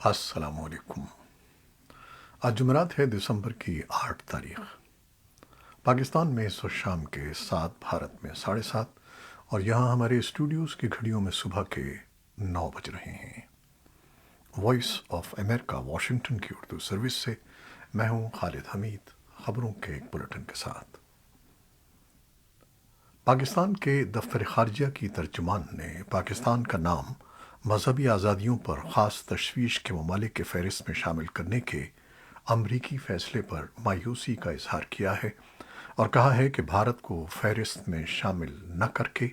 السلام علیکم۔ آج جمعرات ہے، دسمبر کی 8 تاریخ۔ پاکستان میں اس وقت شام کے 7، بھارت میں 7:30، اور یہاں ہمارے اسٹوڈیوز کی گھڑیوں میں صبح کے 9 بج رہے ہیں۔ وائس آف امریکہ واشنگٹن کی اردو سروس سے میں ہوں خالد حمید، خبروں کے ایک بلٹن کے ساتھ۔ پاکستان کے دفتر خارجہ کی ترجمان نے پاکستان کا نام مذہبی آزادیوں پر خاص تشویش کے ممالک کے فہرست میں شامل کرنے کے امریکی فیصلے پر مایوسی کا اظہار کیا ہے اور کہا ہے کہ بھارت کو فہرست میں شامل نہ کر کے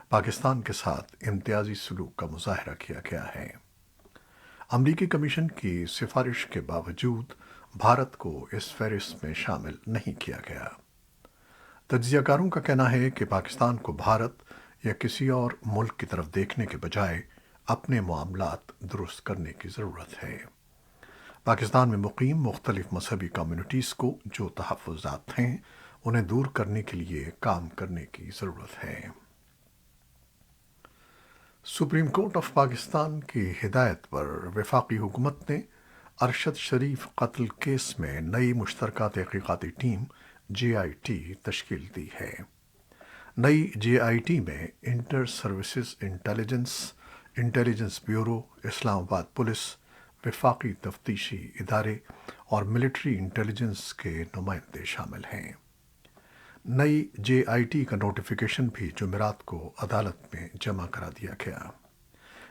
پاکستان کے ساتھ امتیازی سلوک کا مظاہرہ کیا گیا ہے۔ امریکی کمیشن کی سفارش کے باوجود بھارت کو اس فہرست میں شامل نہیں کیا گیا۔ تجزیہ کاروں کا کہنا ہے کہ پاکستان کو بھارت یا کسی اور ملک کی طرف دیکھنے کے بجائے اپنے معاملات درست کرنے کی ضرورت ہے۔ پاکستان میں مقیم مختلف مذہبی کمیونٹیز کو جو تحفظات ہیں انہیں دور کرنے کے لیے کام کرنے کی ضرورت ہے۔ سپریم کورٹ آف پاکستان کی ہدایت پر وفاقی حکومت نے ارشد شریف قتل کیس میں نئی مشترکہ تحقیقاتی ٹیم JIT تشکیل دی ہے۔ نئی JIT میں انٹر سروسز انٹیلیجنس بیورو، اسلام آباد پولیس، وفاقی تفتیشی ادارے اور ملٹری انٹیلیجنس کے نمائندے شامل ہیں۔ نئی JIT کا نوٹیفیکیشن بھی جمعرات کو عدالت میں جمع کرا دیا گیا۔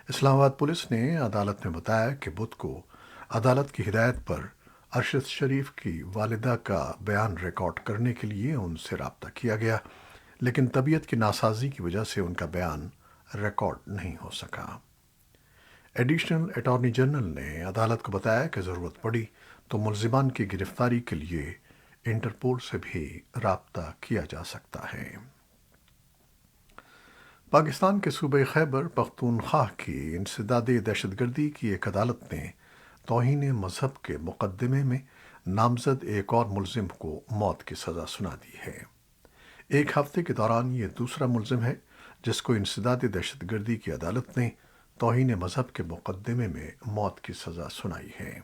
اسلام آباد پولیس نے عدالت میں بتایا کہ بدھ کو عدالت کی ہدایت پر ارشد شریف کی والدہ کا بیان ریکارڈ کرنے کے لیے ان سے رابطہ کیا گیا، لیکن طبیعت کی ناسازی کی وجہ سے ان کا بیان ریکارڈ نہیں ہو سکا۔ ایڈیشنل اٹارنی جنرل نے عدالت کو بتایا کہ ضرورت پڑی تو ملزمان کی گرفتاری کے لیے انٹرپول سے بھی رابطہ کیا جا سکتا ہے۔ پاکستان کے صوبہ خیبر پختونخوا کی انسدادی دہشت گردی کی ایک عدالت نے توہین مذہب کے مقدمے میں نامزد ایک اور ملزم کو موت کی سزا سنا دی ہے۔ ایک ہفتے کے دوران یہ دوسرا ملزم ہے جس کو انسدادی دہشت گردی کی عدالت نے توہین مذہب کے مقدمے میں موت کی سزا سنائی ہے۔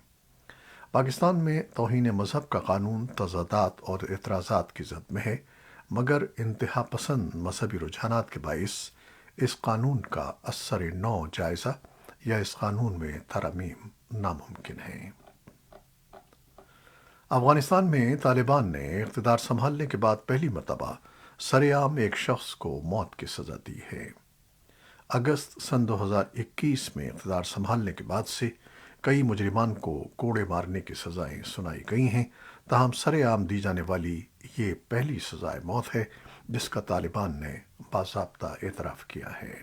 پاکستان میں توہین مذہب کا قانون تضادات اور اعتراضات کی زد میں ہے، مگر انتہا پسند مذہبی رجحانات کے باعث اس قانون کا اثر نو جائزہ یا اس قانون میں ترامیم ناممکن ہے۔ افغانستان میں طالبان نے اقتدار سنبھالنے کے بعد پہلی مرتبہ سرِ عام ایک شخص کو موت کی سزا دی ہے۔ اگست سن 2021 میں اقتدار سنبھالنے کے بعد سے کئی مجرمان کو کوڑے مارنے کی سزائیں سنائی گئی ہیں، تاہم سرِ عام دی جانے والی یہ پہلی سزائے موت ہے جس کا طالبان نے باضابطہ اعتراف کیا ہے۔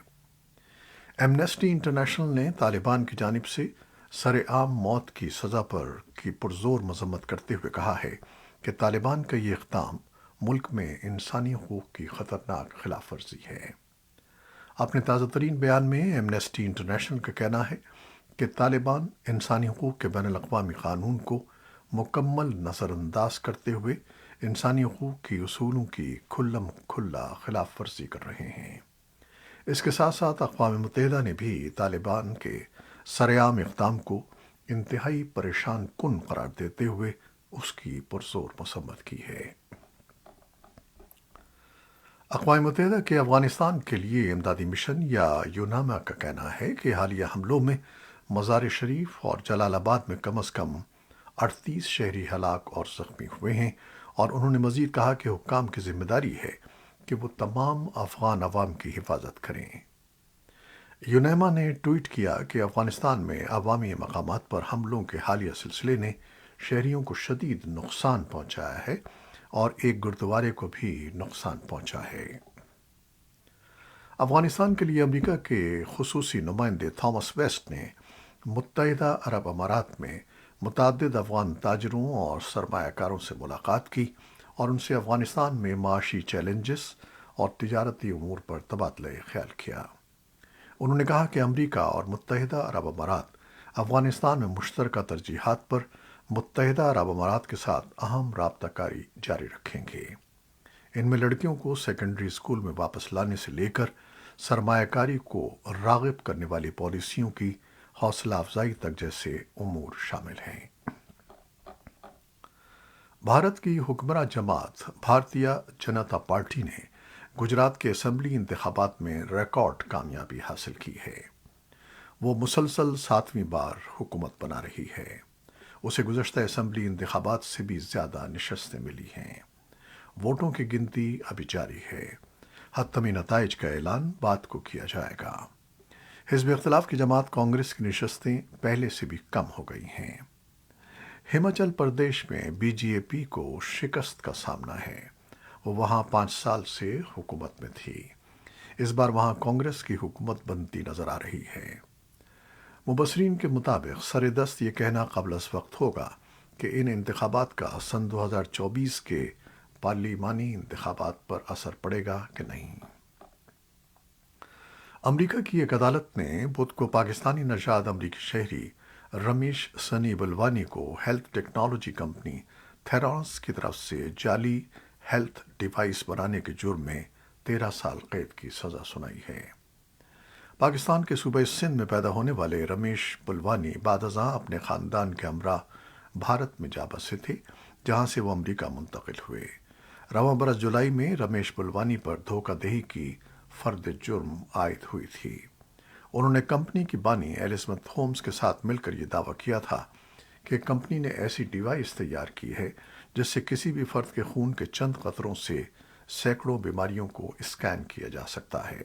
ایمنسٹی انٹرنیشنل نے طالبان کی جانب سے سرِ عام موت کی سزا پر کی پرزور مذمت کرتے ہوئے کہا ہے کہ طالبان کا یہ اقدام ملک میں انسانی حقوق کی خطرناک خلاف ورزی ہے۔ اپنے تازہ ترین بیان میں ایمنسٹی انٹرنیشنل کا کہنا ہے کہ طالبان انسانی حقوق کے بین الاقوامی قانون کو مکمل نظر انداز کرتے ہوئے انسانی حقوق کی اصولوں کی کھلم کھلا خلاف ورزی کر رہے ہیں۔ اس کے ساتھ ساتھ اقوام متحدہ نے بھی طالبان کے سرِ عام اقدام کو انتہائی پریشان کن قرار دیتے ہوئے اس کی پرزور مذمت کی ہے۔ اقوام متحدہ کے افغانستان کے لیے امدادی مشن یا یوناما کا کہنا ہے کہ حالیہ حملوں میں مزار شریف اور جلال آباد میں کم از کم 38 شہری ہلاک اور زخمی ہوئے ہیں، اور انہوں نے مزید کہا کہ حکام کی ذمہ داری ہے کہ وہ تمام افغان عوام کی حفاظت کریں۔ یوناما نے ٹویٹ کیا کہ افغانستان میں عوامی مقامات پر حملوں کے حالیہ سلسلے نے شہریوں کو شدید نقصان پہنچایا ہے اور ایک گردوارے کو بھی نقصان پہنچا ہے۔ افغانستان کے لیے امریکہ کے خصوصی نمائندے تھامس ویسٹ نے متحدہ عرب امارات میں متعدد افغان تاجروں اور سرمایہ کاروں سے ملاقات کی اور ان سے افغانستان میں معاشی چیلنجز اور تجارتی امور پر تبادلہ خیال کیا۔ انہوں نے کہا کہ امریکہ اور متحدہ عرب امارات افغانستان میں مشترکہ ترجیحات پر متحدہ عرب امارات کے ساتھ اہم رابطہ کاری جاری رکھیں گے۔ ان میں لڑکیوں کو سیکنڈری اسکول میں واپس لانے سے لے کر سرمایہ کاری کو راغب کرنے والی پالیسیوں کی حوصلہ افزائی تک جیسے امور شامل ہیں۔ بھارت کی حکمراں جماعت بھارتیہ جنتا پارٹی نے گجرات کے اسمبلی انتخابات میں ریکارڈ کامیابی حاصل کی ہے۔ وہ مسلسل 7ویں بار حکومت بنا رہی ہے۔ اسے گزشتہ اسمبلی انتخابات سے بھی زیادہ نشستیں ملی ہیں۔ ووٹوں کی گنتی ابھی جاری ہے۔ حتمی نتائج کا اعلان بعد کو کیا جائے گا۔ حزب اختلاف کی جماعت کانگریس کی نشستیں پہلے سے بھی کم ہو گئی ہیں۔ ہماچل پردیش میں بی جے پی کو شکست کا سامنا ہے۔ وہ وہاں 5 سال سے حکومت میں تھی۔ اس بار وہاں کانگریس کی حکومت بنتی نظر آ رہی ہے۔ مبصرین کے مطابق سر دست یہ کہنا قبل از وقت ہوگا کہ ان انتخابات کا سن 2024 کے پارلیمانی انتخابات پر اثر پڑے گا کہ نہیں۔ امریکہ کی ایک عدالت نے بدھ کو پاکستانی نژاد امریکی شہری رمیش سنی بلوانی کو ہیلتھ ٹیکنالوجی کمپنی تھیرانس کی طرف سے جعلی ہیلتھ ڈیوائس بنانے کے جرم میں 13 سال قید کی سزا سنائی ہے۔ پاکستان کے صوبہ سندھ میں پیدا ہونے والے رمیش بلوانی بعد ازاں اپنے خاندان کے ہمراہ بھارت میں جا بسے تھے، جہاں سے وہ امریکہ منتقل ہوئے۔ رواں برس جولائی میں رمیش بلوانی پر دھوکہ دہی کی فرد جرم عائد ہوئی تھی۔ انہوں نے کمپنی کی بانی ایلزبتھ ہومز کے ساتھ مل کر یہ دعویٰ کیا تھا کہ کمپنی نے ایسی ڈیوائس تیار کی ہے جس سے کسی بھی فرد کے خون کے چند قطروں سے سینکڑوں بیماریوں کو اسکین کیا جا سکتا ہے۔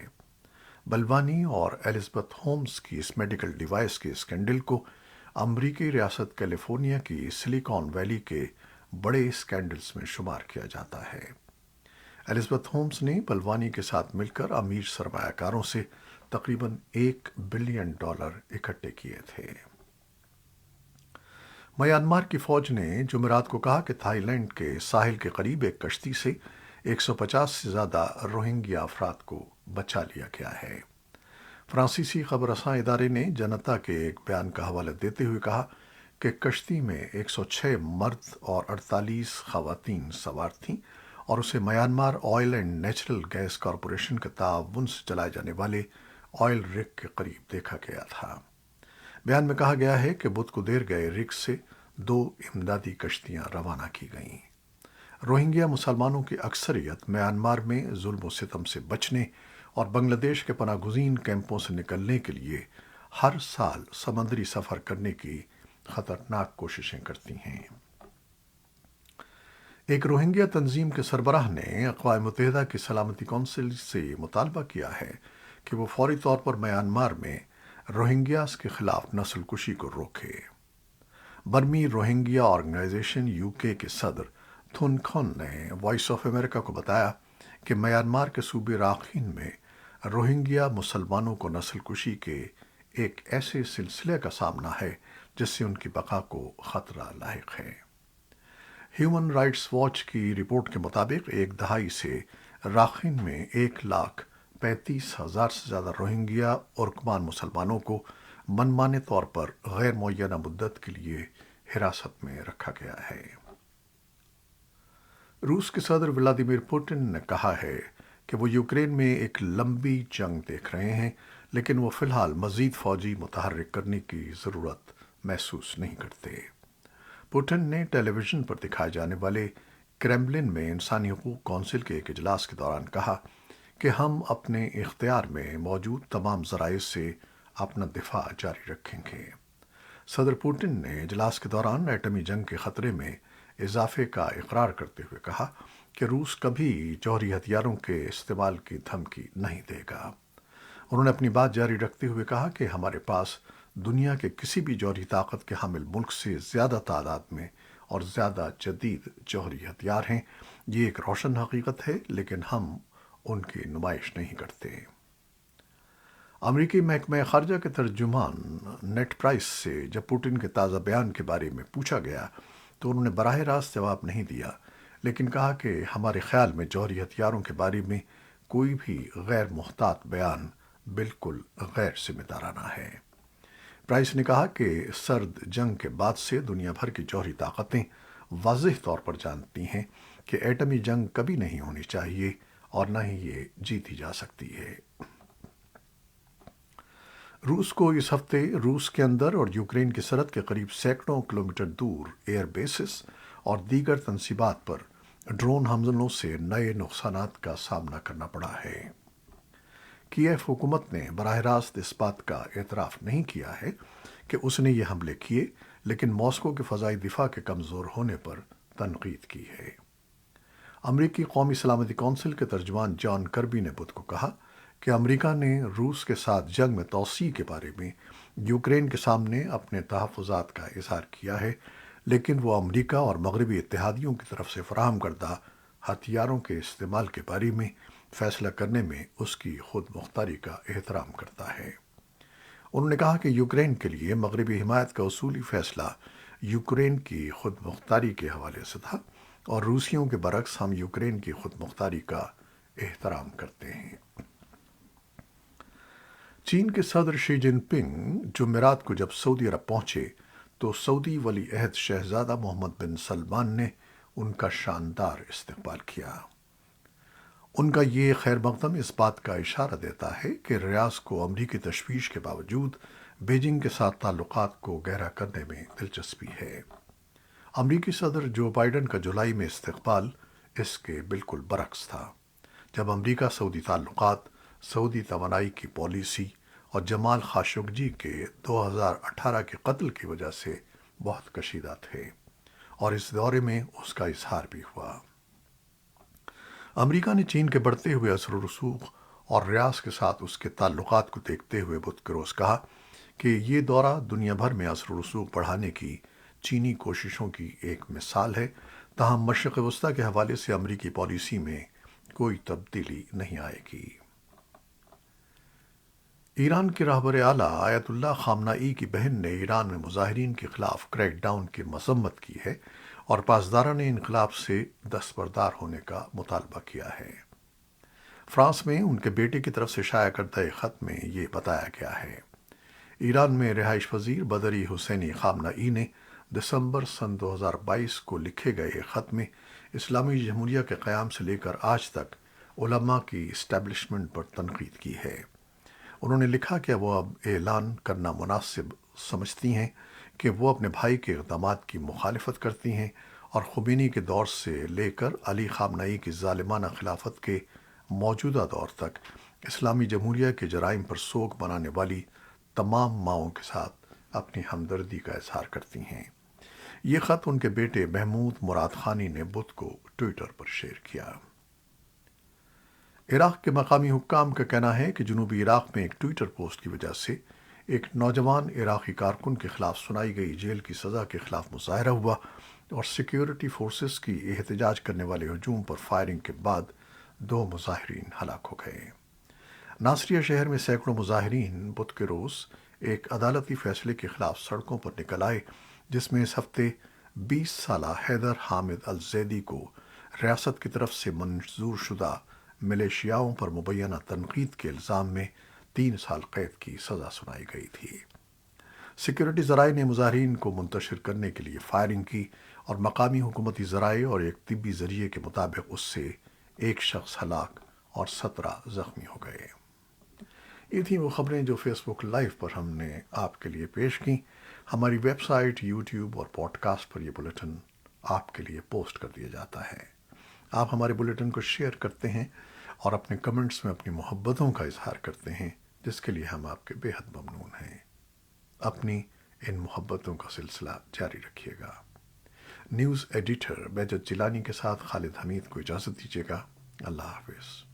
بلوانی اور ایلزبتھ ہومز کی اس میڈیکل ڈیوائس کے اسکینڈل کو امریکی ریاست کیلیفورنیا کی سلیکان ویلی کے بڑے اسکینڈلز میں شمار کیا جاتا ہے۔ ایلزبتھ ہومز نے بلوانی کے ساتھ مل کر امیر سرمایہ کاروں سے تقریباً $1 بلین اکٹھے کیے تھے۔ میانمار کی فوج نے جمعرات کو کہا کہ تھائی لینڈ کے ساحل کے قریب ایک کشتی سے 150 سے زیادہ روہنگیا افراد کو بچا لیا گیا ہے۔ فرانسیسی خبر رساں ادارے نے جنتا کے ایک بیان کا حوالہ دیتے ہوئے کہا کہ کشتی میں 106 مرد اور 48 خواتین سوار تھیں اور اسے Myanmar oil and natural gas corporation کے تعاون سے چلائے جانے والے آئل رگ کے قریب دیکھا گیا تھا۔ بیان میں کہا گیا ہے کہ بدھ کو دیر گئے رگ سے 2 امدادی کشتیاں روانہ کی گئیں۔ روہنگیا مسلمانوں کی اکثریت میانمار میں ظلم و ستم سے بچنے اور بنگلہ دیش کے پناہ گزین کیمپوں سے نکلنے کے لیے ہر سال سمندری سفر کرنے کی خطرناک کوششیں کرتی ہیں۔ ایک روہنگیا تنظیم کے سربراہ نے اقوام متحدہ کی سلامتی کونسل سے مطالبہ کیا ہے کہ وہ فوری طور پر میانمار میں روہنگیاز کے خلاف نسل کشی کو روکے۔ برمی روہنگیا آرگنائزیشن UK کے صدر تھن کھن نے وائس آف امریکہ کو بتایا کہ میانمار کے صوبے راکھین میں روہنگیا مسلمانوں کو نسل کشی کے ایک ایسے سلسلے کا سامنا ہے جس سے ان کی بقا کو خطرہ لاحق ہے۔ ہیومن رائٹس واچ کی رپورٹ کے مطابق ایک دہائی سے راکھین میں 1,35,000 سے زیادہ روہنگیا ارکمان مسلمانوں کو منمانے طور پر غیر معینہ مدت کے لیے حراست میں رکھا گیا ہے۔ روس کے صدر ولادیمیر پوٹن نے کہا ہے کہ وہ یوکرین میں ایک لمبی جنگ دیکھ رہے ہیں، لیکن وہ فی الحال مزید فوجی متحرک کرنے کی ضرورت محسوس نہیں کرتے۔ پوٹن نے ٹیلی ویژن پر دکھائے جانے والے کریملن میں انسانی حقوق کونسل کے ایک اجلاس کے دوران کہا کہ ہم اپنے اختیار میں موجود تمام ذرائع سے اپنا دفاع جاری رکھیں گے۔ صدر پوٹن نے اجلاس کے دوران ایٹمی جنگ کے خطرے میں اضافے کا اقرار کرتے ہوئے کہا کہ روس کبھی جوہری ہتھیاروں کے استعمال کی دھمکی نہیں دے گا۔ انہوں نے اپنی بات جاری رکھتے ہوئے کہا کہ ہمارے پاس دنیا کے کسی بھی جوہری طاقت کے حامل ملک سے زیادہ تعداد میں اور زیادہ جدید جوہری ہتھیار ہیں۔ یہ ایک روشن حقیقت ہے، لیکن ہم ان کی نمائش نہیں کرتے۔ امریکی محکمہ خارجہ کے ترجمان نیٹ پرائس سے جب پوٹن کے تازہ بیان کے بارے میں پوچھا گیا تو انہوں نے براہ راست جواب نہیں دیا، لیکن کہا کہ ہمارے خیال میں جوہری ہتھیاروں کے بارے میں کوئی بھی غیر محتاط بیان بالکل غیر ذمہ دارانہ ہے۔ پرائس نے کہا کہ سرد جنگ کے بعد سے دنیا بھر کی جوہری طاقتیں واضح طور پر جانتی ہیں کہ ایٹمی جنگ کبھی نہیں ہونی چاہیے اور نہ ہی یہ جیتی جا سکتی ہے۔ روس کو اس ہفتے روس کے اندر اور یوکرین کی سرحد کے قریب سینکڑوں کلومیٹر دور ایئر بیسز اور دیگر تنصیبات پر ڈرون حملوں سے نئے نقصانات کا سامنا کرنا پڑا ہے۔ کیف حکومت نے براہ راست اس بات کا اعتراف نہیں کیا ہے کہ اس نے یہ حملے کیے، لیکن ماسکو کے فضائی دفاع کے کمزور ہونے پر تنقید کی ہے۔ امریکی قومی سلامتی کونسل کے ترجمان جان کربی نے بدھ کو کہا کہ امریکہ نے روس کے ساتھ جنگ میں توسیع کے بارے میں یوکرین کے سامنے اپنے تحفظات کا اظہار کیا ہے، لیکن وہ امریکہ اور مغربی اتحادیوں کی طرف سے فراہم کردہ ہتھیاروں کے استعمال کے بارے میں فیصلہ کرنے میں اس کی خود مختاری کا احترام کرتا ہے۔ انہوں نے کہا کہ یوکرین کے لیے مغربی حمایت کا اصولی فیصلہ یوکرین کی خود مختاری کے حوالے سے تھا، اور روسیوں کے برعکس ہم یوکرین کی خود مختاری کا احترام کرتے ہیں۔ چین کے صدر شی جن پنگ جمعرات کو جب سعودی عرب پہنچے تو سعودی ولی عہد شہزادہ محمد بن سلمان نے ان کا شاندار استقبال کیا۔ ان کا یہ خیر مقدم اس بات کا اشارہ دیتا ہے کہ ریاض کو امریکی تشویش کے باوجود بیجنگ کے ساتھ تعلقات کو گہرا کرنے میں دلچسپی ہے۔ امریکی صدر جو بائیڈن کا جولائی میں استقبال اس کے بالکل برعکس تھا، جب امریکہ سعودی تعلقات، سعودی توانائی کی پالیسی اور جمال خاشقجی کے 2018 کے قتل کی وجہ سے بہت کشیدہ تھے، اور اس دورے میں اس کا اظہار بھی ہوا۔ امریکہ نے چین کے بڑھتے ہوئے اثر و رسوخ اور ریاض کے ساتھ اس کے تعلقات کو دیکھتے ہوئے بدھ کے روز کہا کہ یہ دورہ دنیا بھر میں اثر و رسوخ بڑھانے کی چینی کوششوں کی ایک مثال ہے، تاہم مشرق وسطیٰ کے حوالے سے امریکی پالیسی میں کوئی تبدیلی نہیں آئے گی۔ ایران کے رہبر اعلیٰ آیت اللہ خامنہ ای کی بہن نے ایران میں مظاہرین کے خلاف کریک ڈاؤن کی مذمت کی ہے اور پاسداران انقلاب سے دستبردار ہونے کا مطالبہ کیا ہے۔ فرانس میں ان کے بیٹے کی طرف سے شائع کردہ ایک خط میں یہ بتایا گیا ہے۔ ایران میں رہائش پذیر بدری حسینی خامنہ ای نے دسمبر سن 2022 کو لکھے گئے ایک خط میں اسلامی جمہوریہ کے قیام سے لے کر آج تک علماء کی اسٹیبلشمنٹ پر تنقید کی ہے۔ انہوں نے لکھا کہ وہ اب اعلان کرنا مناسب سمجھتی ہیں کہ وہ اپنے بھائی کے اقدامات کی مخالفت کرتی ہیں اور خمینی کے دور سے لے کر علی خامنہ ای کی ظالمانہ خلافت کے موجودہ دور تک اسلامی جمہوریہ کے جرائم پر سوگ بنانے والی تمام ماؤں کے ساتھ اپنی ہمدردی کا اظہار کرتی ہیں۔ یہ خط ان کے بیٹے محمود مراد خانی نے بدھ کو ٹویٹر پر شیئر کیا۔ عراق کے مقامی حکام کا کہنا ہے کہ جنوبی عراق میں ایک ٹویٹر پوسٹ کی وجہ سے ایک نوجوان عراقی کارکن کے خلاف سنائی گئی جیل کی سزا کے خلاف مظاہرہ ہوا اور سیکیورٹی فورسز کی احتجاج کرنے والے ہجوم پر فائرنگ کے بعد 2 مظاہرین ہلاک ہو گئے۔ ناصریہ شہر میں سینکڑوں مظاہرین بدھ کے روز ایک عدالتی فیصلے کے خلاف سڑکوں پر نکل آئے، جس میں اس ہفتے 20 سالہ حیدر حامد الزیدی کو ریاست کی طرف سے منظور شدہ ملیشیاؤں پر مبینہ تنقید کے الزام میں 3 سال قید کی سزا سنائی گئی تھی۔ سیکیورٹی ذرائع نے مظاہرین کو منتشر کرنے کے لیے فائرنگ کی اور مقامی حکومتی ذرائع اور ایک طبی ذریعے کے مطابق اس سے 1 شخص ہلاک اور 17 زخمی ہو گئے۔ یہ تھیں وہ خبریں جو فیس بک لائیو پر ہم نے آپ کے لیے پیش کیں۔ ہماری ویب سائٹ، یوٹیوب اور پوڈ کاسٹ پر یہ بلیٹن آپ کے لیے پوسٹ کر دیا جاتا ہے۔ آپ ہمارے بلیٹن کو شیئر کرتے ہیں اور اپنے کمنٹس میں اپنی محبتوں کا اظہار کرتے ہیں، جس کے لیے ہم آپ کے بے حد ممنون ہیں۔ اپنی ان محبتوں کا سلسلہ جاری رکھیے گا۔ نیوز ایڈیٹر بہجت جیلانی کے ساتھ خالد حمید کو اجازت دیجیے گا۔ اللہ حافظ۔